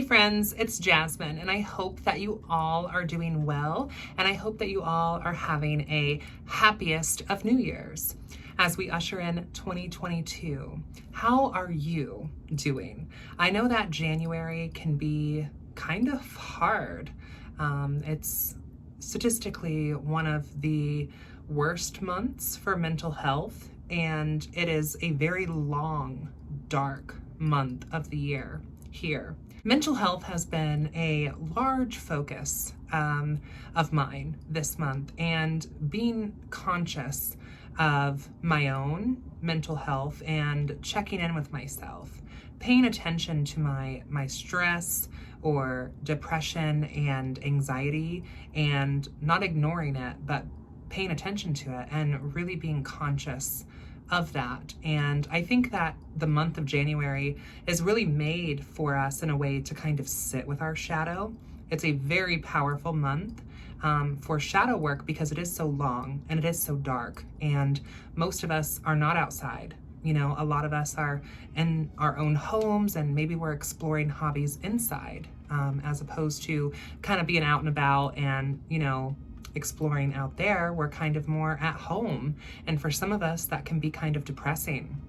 friends, it's Jasmine, and I hope that you all are doing well, and I hope that you all are having a happiest of New Year's as we usher in 2022. How are you doing? I know that January can be kind of hard. It's statistically one of the worst months for mental health, and it is a very long, dark month of the year here. Mental health has been a large focus of mine this month, and being conscious of my own mental health and checking in with myself, paying attention to my stress or depression and anxiety, and not ignoring it, but paying attention to it and really being conscious of that. And I think that the month of January is really made for us in a way to kind of sit with our shadow. It's a very powerful month for shadow work because it is so long and it is so dark, and most of us are not outside. You know, a lot of us are in our own homes, and maybe we're exploring hobbies inside as opposed to kind of being out and about and, you know, exploring out there. We're kind of more at home, and for some of us that can be kind of depressing.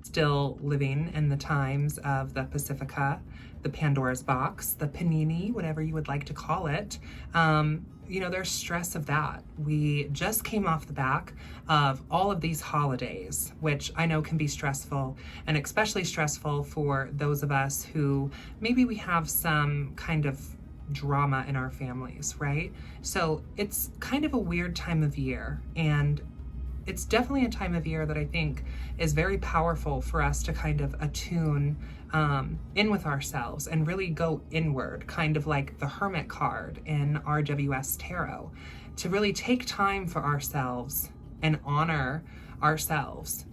Still living in the times of the Pacifica, the Pandora's box, the panini, whatever you would like to call it. You know, there's stress of that. We just came off the back of all of these holidays, which I know can be stressful, and especially stressful for those of us who maybe we have some kind of drama in our families, right? So it's kind of a weird time of year, and it's definitely a time of year that I think is very powerful for us to kind of attune in with ourselves and really go inward, kind of like the Hermit card in RWS Tarot, to really take time for ourselves and honor ourselves,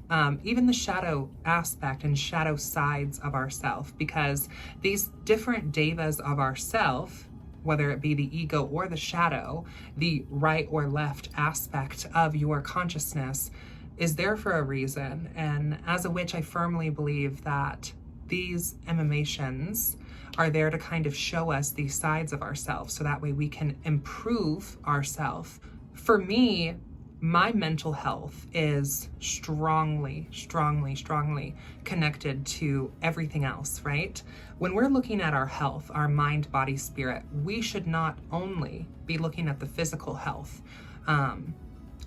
even the shadow aspect and shadow sides of ourself, because these different devas of ourself, whether it be the ego or the shadow, the right or left aspect of your consciousness, is there for a reason. And as a witch, I firmly believe that these emanations are there to kind of show us these sides of ourselves, so that way we can improve ourselves. For me, my mental health is strongly connected to everything else, right? When we're looking at our health, our mind, body, spirit, we should not only be looking at the physical health.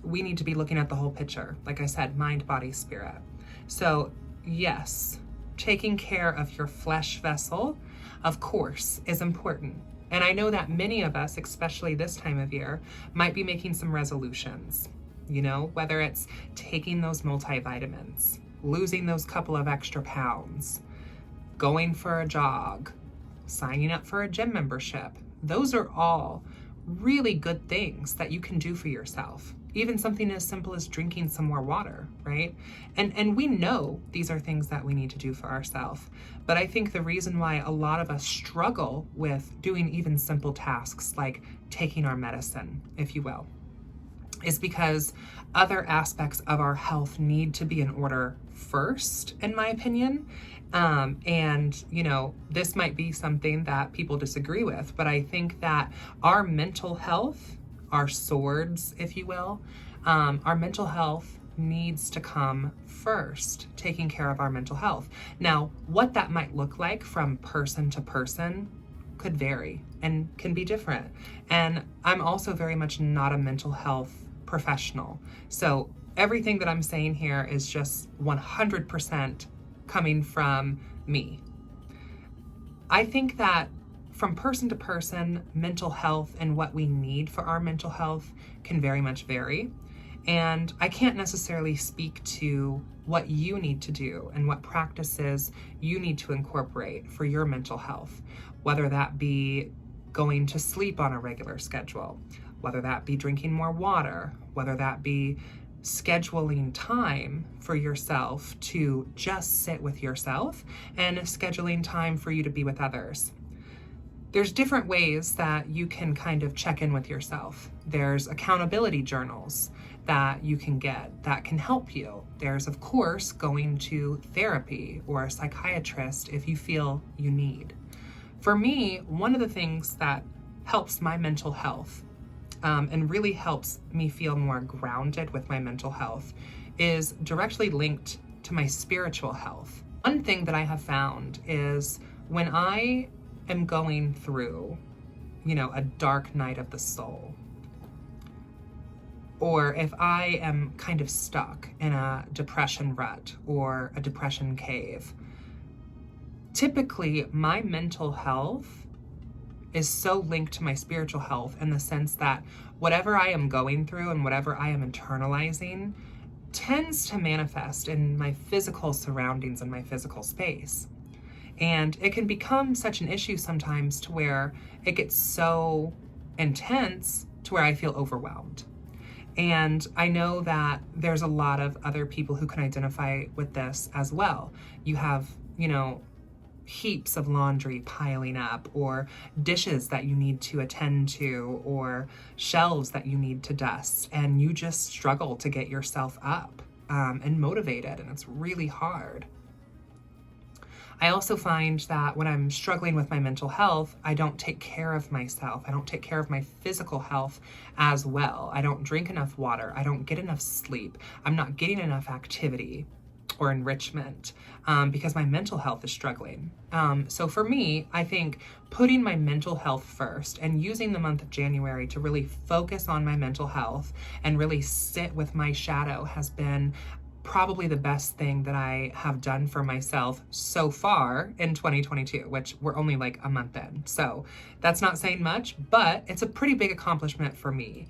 We need to be looking at the whole picture. Like I said, mind, body, spirit. So yes, taking care of your flesh vessel, of course, is important. And I know that many of us, especially this time of year, might be making some resolutions. You know, whether it's taking those multivitamins, losing those couple of extra pounds, going for a jog, signing up for a gym membership. Those are all really good things that you can do for yourself. Even something as simple as drinking some more water, right? And we know these are things that we need to do for ourselves. But I think the reason why a lot of us struggle with doing even simple tasks like taking our medicine, if you will, is because other aspects of our health need to be in order first, in my opinion. And, you know, this might be something that people disagree with, but I think that our mental health, our swords, if you will, our mental health needs to come first, taking care of our mental health. Now, what that might look like from person to person could vary and can be different. And I'm also very much not a mental health professional. So everything that I'm saying here is just 100% coming from me. I think that from person to person, mental health and what we need for our mental health can very much vary. And I can't necessarily speak to what you need to do and what practices you need to incorporate for your mental health, whether that be going to sleep on a regular schedule, whether that be drinking more water, whether that be scheduling time for yourself to just sit with yourself, and scheduling time for you to be with others. There's different ways that you can kind of check in with yourself. There's accountability journals that you can get that can help you. There's, of course, going to therapy or a psychiatrist if you feel you need. For me, one of the things that helps my mental health and really helps me feel more grounded with my mental health is directly linked to my spiritual health. One thing that I have found is when I am going through, a dark night of the soul, or if I am kind of stuck in a depression rut or a depression cave, typically my mental health is so linked to my spiritual health in the sense that whatever I am going through and whatever I am internalizing tends to manifest in my physical surroundings and my physical space. And it can become such an issue sometimes to where it gets so intense to where I feel overwhelmed. And I know that there's a lot of other people who can identify with this as well. You have, heaps of laundry piling up, or dishes that you need to attend to, or shelves that you need to dust, and you just struggle to get yourself up and motivated, and it's really hard. I also find that when I'm struggling with my mental health, I don't take care of myself. I don't take care of my physical health as well. I don't drink enough water. I don't get enough sleep. I'm not getting enough activity or enrichment because my mental health is struggling. So for me, I think putting my mental health first and using the month of January to really focus on my mental health and really sit with my shadow has been probably the best thing that I have done for myself so far in 2022, which we're only like a month in. So that's not saying much, but it's a pretty big accomplishment for me.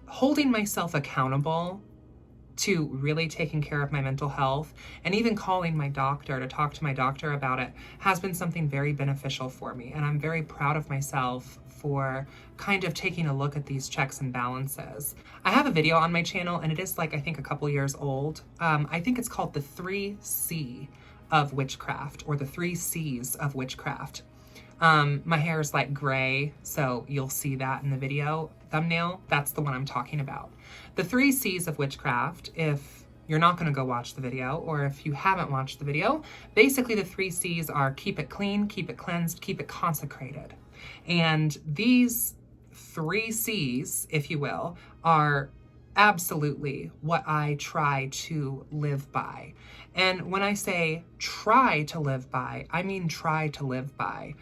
Holding myself accountable to really taking care of my mental health and even calling my doctor to talk to my doctor about it has been something very beneficial for me. And I'm very proud of myself for kind of taking a look at these checks and balances. I have a video on my channel and it is like, I think a couple years old. I think it's called the 3C of witchcraft, or the 3 C's of witchcraft. My hair is like gray, so you'll see that in the video thumbnail. That's the one I'm talking about. The 3 C's of witchcraft, if you're not going to go watch the video, or if you haven't watched the video, basically the 3 C's are keep it clean, keep it cleansed, keep it consecrated. And these 3 C's, if you will, are absolutely what I try to live by. And when I say try to live by, I mean try to live by,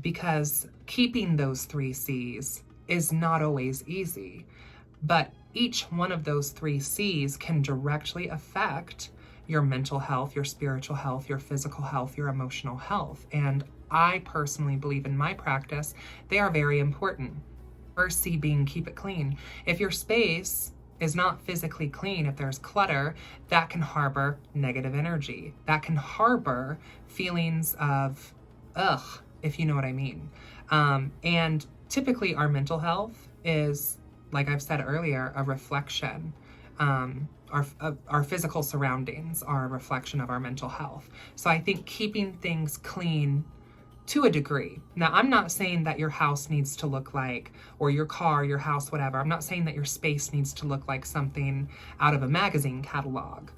because keeping those 3 C's is not always easy. But each one of those 3 C's can directly affect your mental health, your spiritual health, your physical health, your emotional health. And I personally believe in my practice, they are very important. First C being keep it clean. If your space is not physically clean, if there's clutter, that can harbor negative energy. That can harbor feelings of ugh, if you know what I mean. And typically our mental health is, like I've said earlier, a reflection. Our physical surroundings are a reflection of our mental health. So I think keeping things clean to a degree. Now, I'm not saying that your house needs to look like, or your car, your house, whatever. I'm not saying that your space needs to look like something out of a magazine catalog.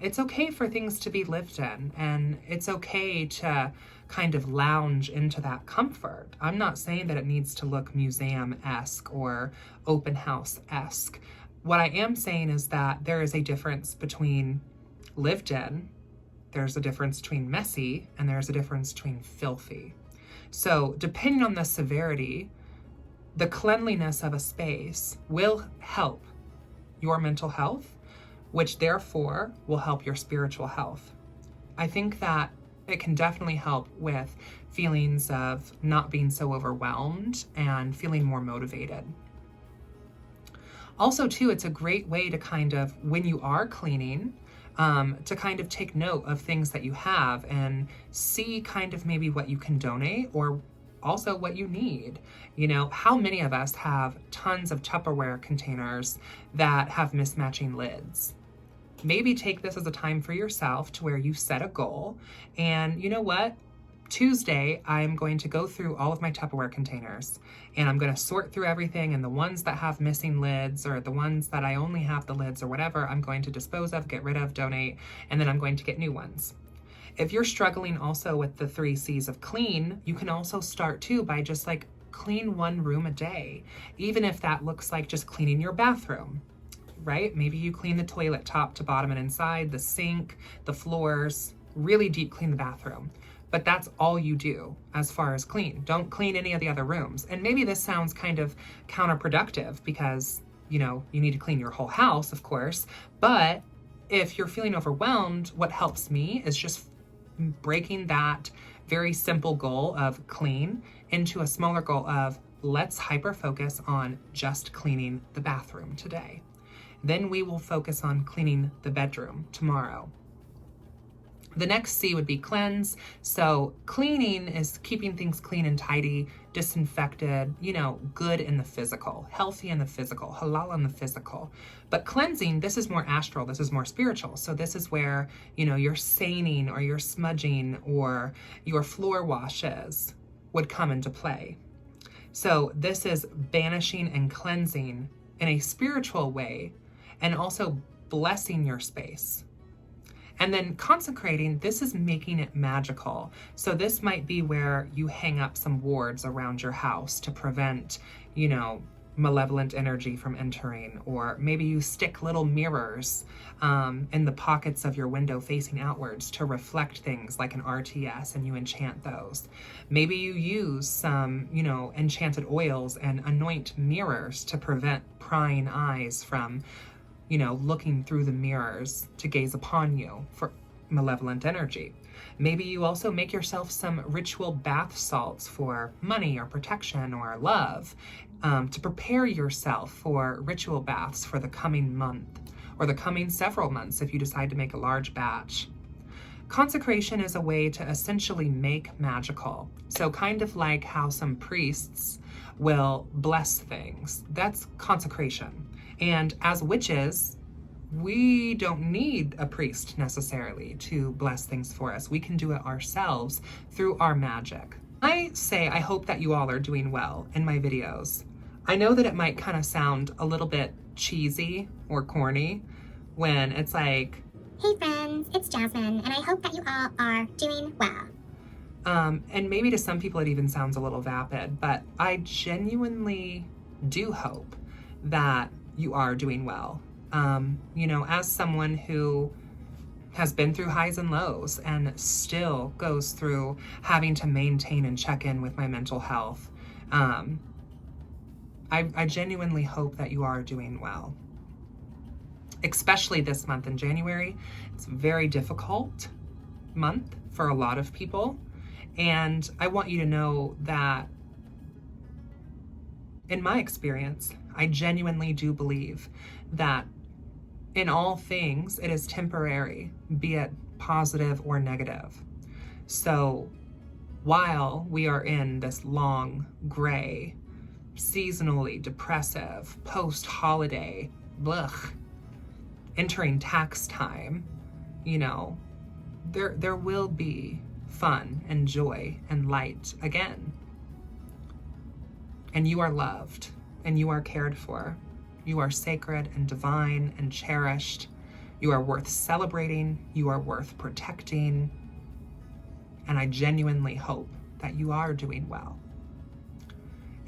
It's okay for things to be lived in, and it's okay to kind of lounge into that comfort. I'm not saying that it needs to look museum-esque or open house-esque. What I am saying is that there is a difference between lived in, there's a difference between messy, and there's a difference between filthy. So depending on the severity, the cleanliness of a space will help your mental health, which therefore will help your spiritual health. I think that it can definitely help with feelings of not being so overwhelmed and feeling more motivated. Also too, it's a great way to kind of, when you are cleaning, to kind of take note of things that you have and see kind of maybe what you can donate or also what you need. You know, how many of us have tons of Tupperware containers that have mismatching lids? Maybe take this as a time for yourself to where you set a goal and you know what? Tuesday, I'm going to go through all of my Tupperware containers and I'm going to sort through everything, and the ones that have missing lids or the ones that I only have the lids or whatever, I'm going to dispose of, get rid of, donate, and then I'm going to get new ones. If you're struggling also with the 3 C's of clean, you can also start too by just like clean 1 room a day, even if that looks like just cleaning your bathroom, right? Maybe you clean the toilet top to bottom and inside, the sink, the floors, really deep clean the bathroom. But that's all you do as far as clean. Don't clean any of the other rooms. And maybe this sounds kind of counterproductive because, you know, you need to clean your whole house, of course. But if you're feeling overwhelmed, what helps me is just breaking that very simple goal of clean into a smaller goal of let's hyper focus on just cleaning the bathroom today. Then we will focus on cleaning the bedroom tomorrow. The next C would be cleanse. So cleaning is keeping things clean and tidy, disinfected, you know, good in the physical, healthy in the physical, halal in the physical. But cleansing, this is more astral, this is more spiritual. So this is where, you know, your seining or your smudging or your floor washes would come into play. So this is banishing and cleansing in a spiritual way and also blessing your space. And then consecrating, this is making it magical. So this might be where you hang up some wards around your house to prevent, you know, malevolent energy from entering, or maybe you stick little mirrors in the pockets of your window facing outwards to reflect things like an RTS, and you enchant those. Maybe you use some, you know, enchanted oils and anoint mirrors to prevent prying eyes from, you know, looking through the mirrors to gaze upon you for malevolent energy. Maybe you also make yourself some ritual bath salts for money or protection or love, to prepare yourself for ritual baths for the coming month or the coming several months if you decide to make a large batch. Consecration is a way to essentially make magical. So kind of like how some priests will bless things. That's consecration. And as witches, we don't need a priest necessarily to bless things for us. We can do it ourselves through our magic. I hope that you all are doing well in my videos. I know that it might kind of sound a little bit cheesy or corny when it's like, hey friends, it's Jasmine, and I hope that you all are doing well. And maybe to some people it even sounds a little vapid, but I genuinely do hope that you are doing well. You know, as someone who has been through highs and lows and still goes through having to maintain and check in with my mental health, I genuinely hope that you are doing well. Especially this month in January. It's a very difficult month for a lot of people. And I want you to know that in my experience, I genuinely do believe that in all things, it is temporary, be it positive or negative. So while we are in this long, gray, seasonally depressive, post-holiday, entering tax time, you know, there will be fun and joy and light again. And you are loved and you are cared for. You are sacred and divine and cherished. You are worth celebrating. You are worth protecting. And I genuinely hope that you are doing well.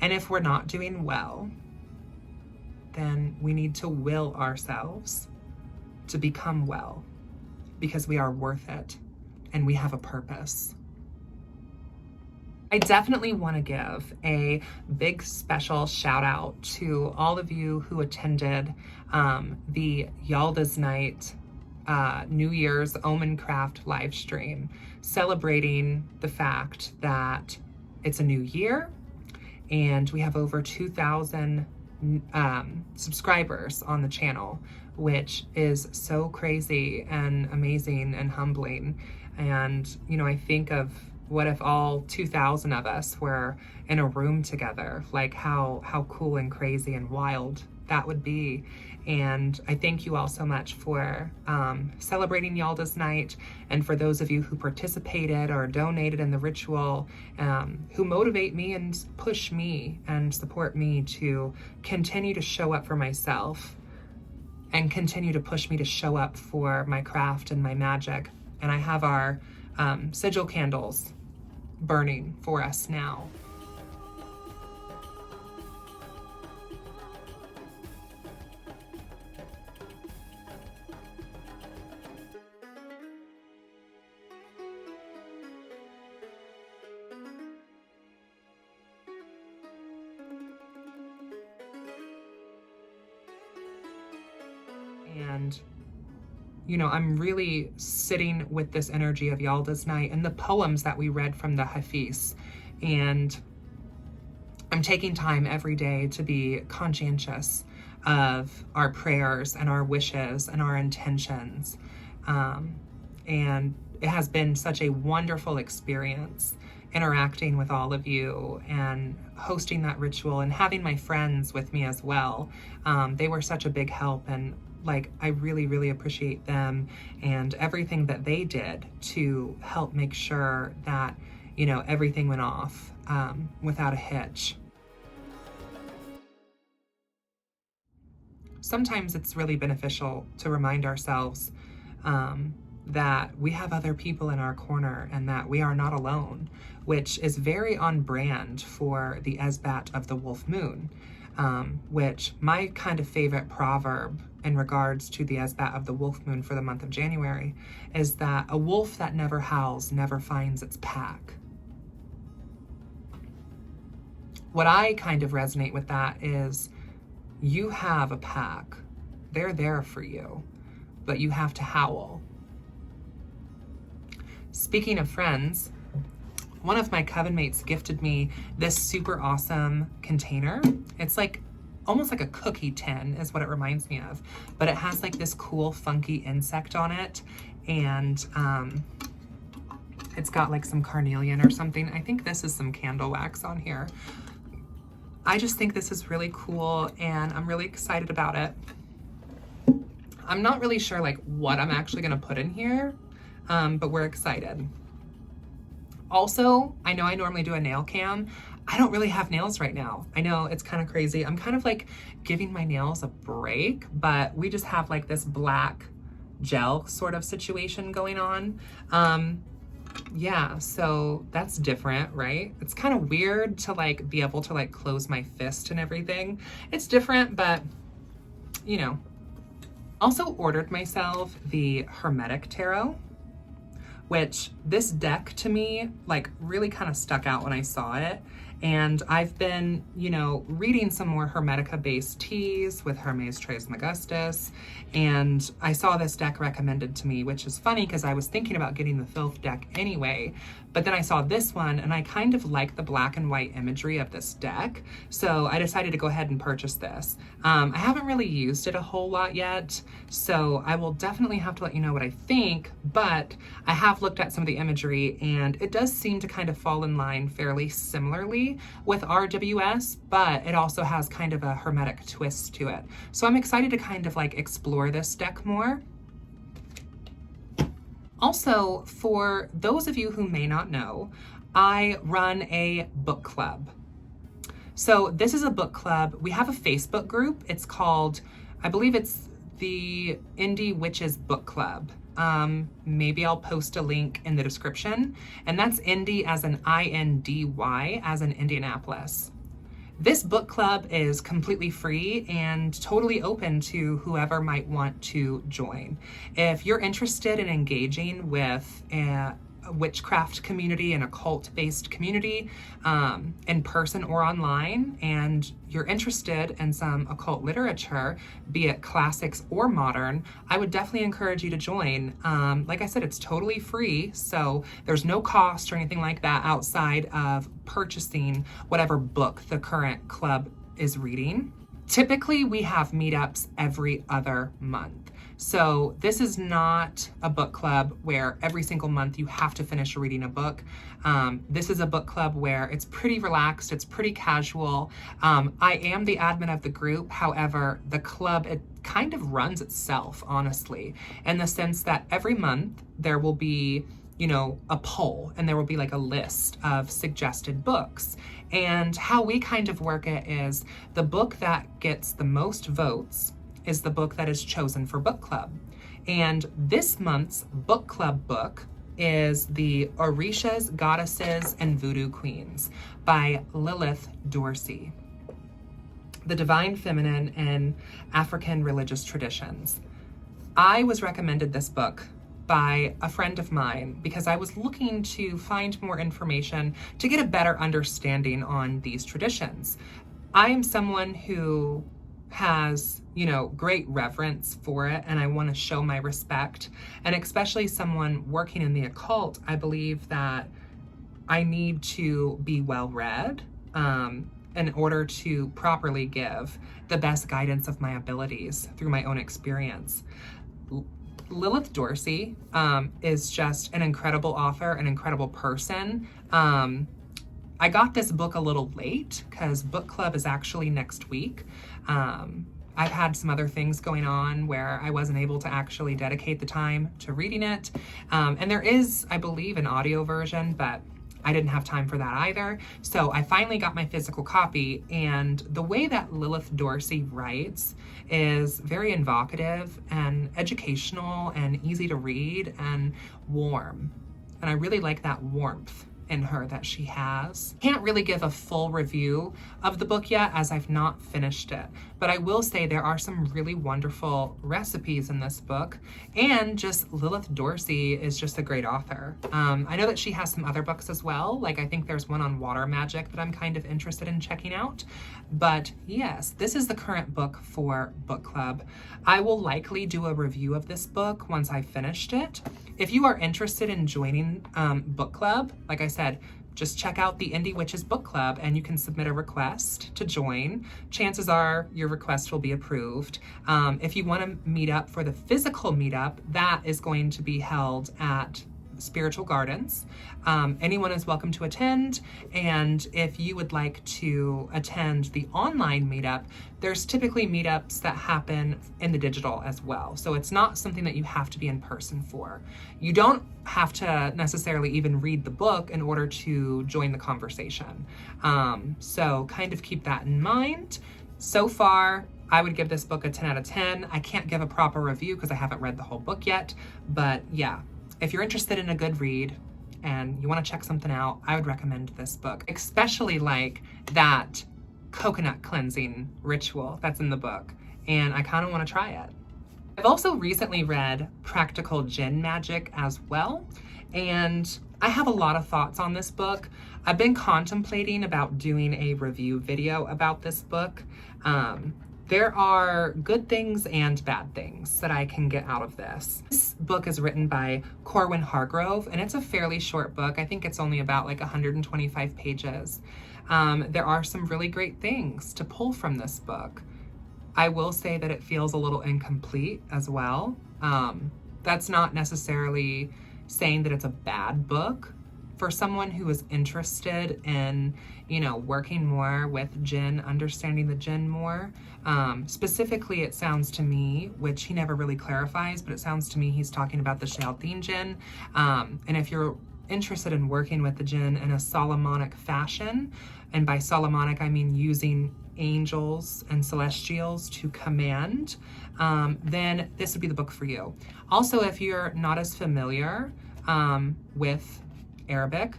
And if we're not doing well, then we need to will ourselves to become well, because we are worth it and we have a purpose. I definitely want to give a big special shout out to all of you who attended the Yalda's Night New Year's Omen Craft live stream, celebrating the fact that it's a new year and we have over 2,000 subscribers on the channel, which is so crazy and amazing and humbling. And, you know, I think of what if all 2,000 of us were in a room together, like how cool and crazy and wild that would be. And I thank you all so much for celebrating Yalda's Night, and for those of you who participated or donated in the ritual, who motivate me and push me and support me to continue to show up for myself and continue to push me to show up for my craft and my magic. And I have our sigil candles burning for us now. And, you know, I'm really sitting with this energy of Yalda's Night and the poems that we read from the Hafiz. And I'm taking time every day to be conscientious of our prayers and our wishes and our intentions. And it has been such a wonderful experience interacting with all of you and hosting that ritual and having my friends with me as well. They were such a big help, and like, I really, really appreciate them and everything that they did to help make sure that, you know, everything went off without a hitch. Sometimes it's really beneficial to remind ourselves that we have other people in our corner and that we are not alone, which is very on brand for the Esbat of the Wolf Moon, which my kind of favorite proverb in regards to the Esbat of the Wolf Moon for the month of January is that a wolf that never howls never finds its pack. What I kind of resonate with that is you have a pack. They're there for you, but you have to howl. Speaking of friends, one of my coven mates gifted me this super awesome container. It's like almost like a cookie tin is what it reminds me of, but it has like this cool funky insect on it, and it's got like some carnelian or something. I think this is some candle wax on here. I just think this is really cool and I'm really excited about it. I'm not really sure like what I'm actually gonna put in here, but we're excited. Also, I know I normally do a nail cam. I don't really have nails right now. I know it's kind of crazy. I'm kind of like giving my nails a break, but we just have like this black gel sort of situation going on. Yeah, so that's different, right? It's kind of weird to like be able to like close my fist and everything. It's different, but you know. Also ordered myself the Hermetic Tarot, which this deck to me like really kind of stuck out when I saw it. And I've been, you know, reading some more Hermetica-based teas with Hermes Trismegistus, and I saw this deck recommended to me, which is funny because I was thinking about getting the Filth deck anyway, but then I saw this one and I kind of like the black and white imagery of this deck, so I decided to go ahead and purchase this. I haven't really used it a whole lot yet, so I will definitely have to let you know what I think, but I have looked at some of the imagery and it does seem to kind of fall in line fairly similarly with RWS, but it also has kind of a hermetic twist to it. So I'm excited to kind of like explore this deck more. Also, for those of you who may not know, I run a book club. So this is a book club. We have a Facebook group. It's called, I believe it's the Indie Witches Book Club. Maybe I'll post a link in the description, and that's Indy as an I-N-D-Y as in Indianapolis. This book club is completely free and totally open to whoever might want to join. If you're interested in engaging with a witchcraft community and occult-based community in person or online, and you're interested in some occult literature, be it classics or modern, I would definitely encourage you to join. Like I said, it's totally free, so there's no cost or anything like that outside of purchasing whatever book the current club is reading. Typically, we have meetups every other month. So this is not a book club where every single month you have to finish reading a book. This is a book club where it's pretty relaxed, it's pretty casual. I am the admin of the group. However, the club, it kind of runs itself, honestly, in the sense that every month there will be, you know, a poll, and there will be like a list of suggested books. And how we kind of work it is the book that gets the most votes is the book that is chosen for book club. And this month's book club book is The Orishas, Goddesses, and Voodoo Queens by Lilith Dorsey. The Divine Feminine in African Religious Traditions. I was recommended this book by a friend of mine because I was looking to find more information to get a better understanding on these traditions. I am someone who has, great reverence for it, and I want to show my respect. And especially someone working in the occult, I believe that I need to be well read in order to properly give the best guidance of my abilities through my own experience. Lilith Dorsey is just an incredible author, an incredible person. I got this book a little late because book club is actually next week. I've had some other things going on where I wasn't able to actually dedicate the time to reading it. And there is, I believe, an audio version, but I didn't have time for that either. So I finally got my physical copy, and the way that Lilith Dorsey writes is very evocative and educational and easy to read and warm. And I really like that warmth in her that she has. Can't really give a full review of the book yet as I've not finished it, but I will say there are some really wonderful recipes in this book, and just Lilith Dorsey is just a great author. I know that she has some other books as well, like I think there's one on water magic that I'm kind of interested in checking out, but yes, this is the current book for book club. I will likely do a review of this book once I've finished it. If you are interested in joining book club, like I said, just check out the Indie Witches Book Club and you can submit a request to join. Chances are your request will be approved. If you want to meet up for the physical meetup, that is going to be held at Spiritual Gardens. Anyone is welcome to attend, and if you would like to attend the online meetup, there's typically meetups that happen in the digital as well. So it's not something that you have to be in person for. You don't have to necessarily even read the book in order to join the conversation. So kind of keep that in mind. So far, I would give this book a 10 out of 10. I can't give a proper review because I haven't read the whole book yet, but yeah. If you're interested in a good read and you want to check something out, I would recommend this book, especially like that coconut cleansing ritual that's in the book, and I kind of want to try it. I've also recently read Practical Jinn Magic as well, and I have a lot of thoughts on this book. I've been contemplating about doing a review video about this book. There are good things and bad things that I can get out of this. This book is written by Corwin Hargrove, and it's a fairly short book. I think it's only about like 125 pages. There are some really great things to pull from this book. I will say that it feels a little incomplete as well. That's not necessarily saying that it's a bad book. For someone who is interested in, working more with Jinn, understanding the Jinn more, specifically it sounds to me, which he never really clarifies, but it sounds to me he's talking about the Chaldean Jinn. And if you're interested in working with the Jinn in a Solomonic fashion, and by Solomonic I mean using angels and celestials to command, then this would be the book for you. Also, if you're not as familiar with Arabic,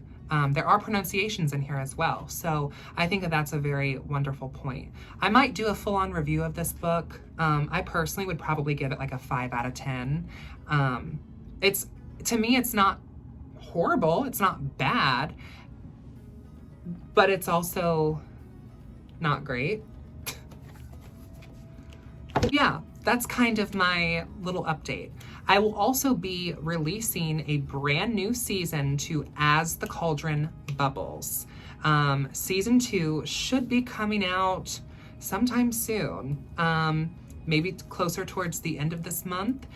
there are pronunciations in here as well. So I think that that's a very wonderful point. I might do a full-on review of this book. I personally would probably give it like a 5 out of 10. To me, it's not horrible. It's not bad, but it's also not great. Yeah, that's kind of my little update. I will also be releasing a brand new season to As the Cauldron Bubbles. Season 2 should be coming out sometime soon, maybe closer towards the end of this month.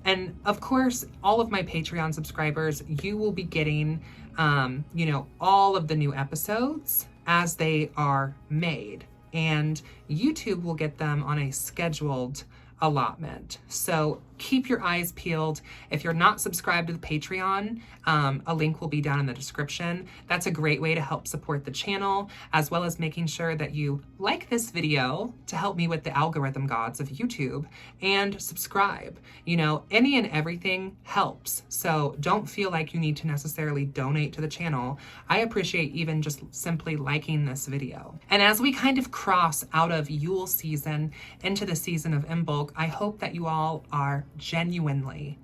And of course, all of my Patreon subscribers, you will be getting, all of the new episodes as they are made. And YouTube will get them on a scheduled allotment. So keep your eyes peeled. If you're not subscribed to the Patreon, a link will be down in the description. That's a great way to help support the channel, as well as making sure that you like this video to help me with the algorithm gods of YouTube, and subscribe. You know, any and everything helps. So don't feel like you need to necessarily donate to the channel. I appreciate even just simply liking this video. And as we kind of cross out of Yule season into the season of Imbolc, I hope that you all are genuinely,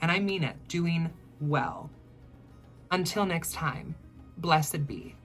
and I mean it, doing well. Until next time, blessed be.